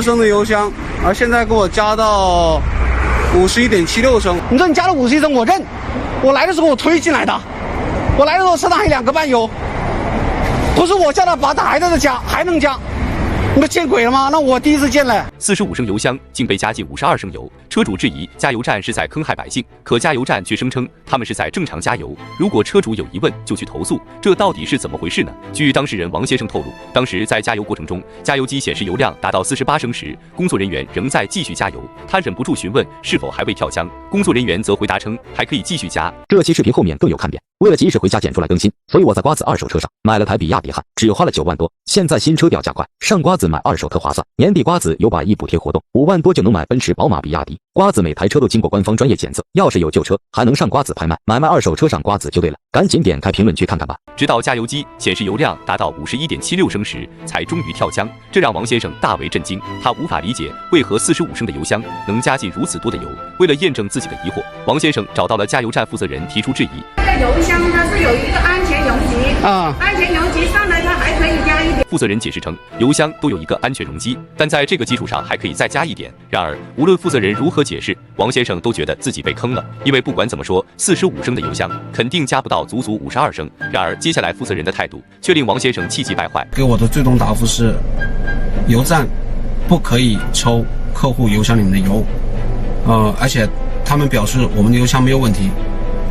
升的油箱，而现在给我加到51.76升。你说你加了51升，我认。我来的时候我推进来的，我来的时候车上还2个半油，不是我叫他把它还在这加，还能加。 你们见鬼了吗？那我第一次见了。45升油箱竟被加进52升油，车主质疑加油站是在坑害百姓，可加油站却声称他们是在正常加油。如果车主有疑问就去投诉，这到底是怎么回事呢？据当事人王先生透露，当时在加油过程中，加油机显示油量达到48升时，工作人员仍在继续加油，他忍不住询问是否还未跳枪，工作人员则回答称还可以继续加。这期视频后面更有看点。为了及时回家剪出来更新，所以我在瓜子二手车上买了台比亚迪汉，只花了9万多。现在新车掉价快，上瓜子买二手特划算。年底瓜子有100亿补贴活动，5万多就能买奔驰、宝马、比亚迪。瓜子每台车都经过官方专业检测，要是有旧车，还能上瓜子拍卖。买卖二手车上瓜子就对了，赶紧点开评论区看看吧。直到加油机显示油量达到51.76升时，才终于跳枪，这让王先生大为震惊。他无法理解为何45升的油箱能加进如此多的油。为了验证自己的疑惑，王先生找到了加油站负责人提出质疑。这个油箱它是有一个安全容积啊，安全容积上来它还可以加一点。负责人解释称，油箱都有一个安全容积，但在这个基础上还可以再加一点。然而，无论负责人如何解释，王先生都觉得自己被坑了，因为不管怎么说，45升的油箱肯定加不到足足52升。然而，接下来负责人的态度却令王先生气急败坏。给我的最终答复是，油站不可以抽客户油箱里面的油，而且他们表示我们的油箱没有问题。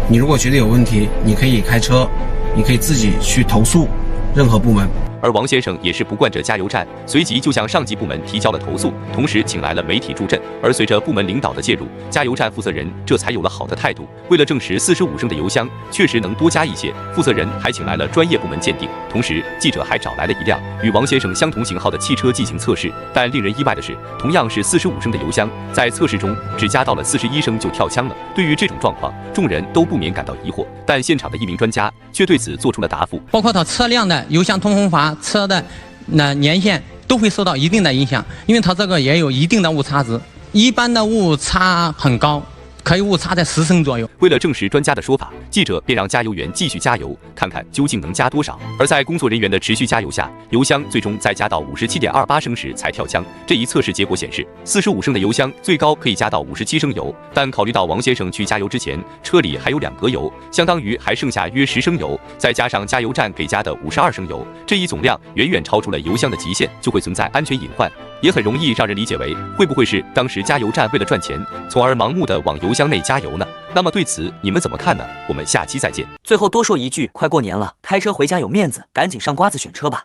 你如果觉得有问题，你可以开车，你可以自己去投诉任何部门。而王先生也是不惯着加油站，随即就向上级部门提交了投诉，同时请来了媒体助阵。而随着部门领导的介入，加油站负责人这才有了好的态度。为了证实45升的油箱确实能多加一些，负责人还请来了专业部门鉴定。同时，记者还找来了一辆与王先生相同型号的汽车进行测试。但令人意外的是，同样是45升的油箱，在测试中只加到了41升就跳枪了。对于这种状况，众人都不免感到疑惑。但现场的一名专家却对此做出了答复，包括它车辆的油箱通风阀、车的年限都会受到一定的影响，因为它这个也有一定的误差值，一般的误差很高，可以误差在10升左右。为了证实专家的说法，记者便让加油员继续加油，看看究竟能加多少。而在工作人员的持续加油下，油箱最终在加到57.28升时才跳枪。这一测试结果显示，45升的油箱最高可以加到57升油，但考虑到王先生去加油之前车里还有2格油，相当于还剩下约10升油，再加上加油站给加的52升油，这一总量远远超出了油箱的极限，就会存在安全隐患。也很容易让人理解为，会不会是当时加油站为了赚钱，从而盲目的往油箱内加油呢？那么对此你们怎么看呢？我们下期再见。最后多说一句，快过年了，开车回家有面子，赶紧上瓜子选车吧。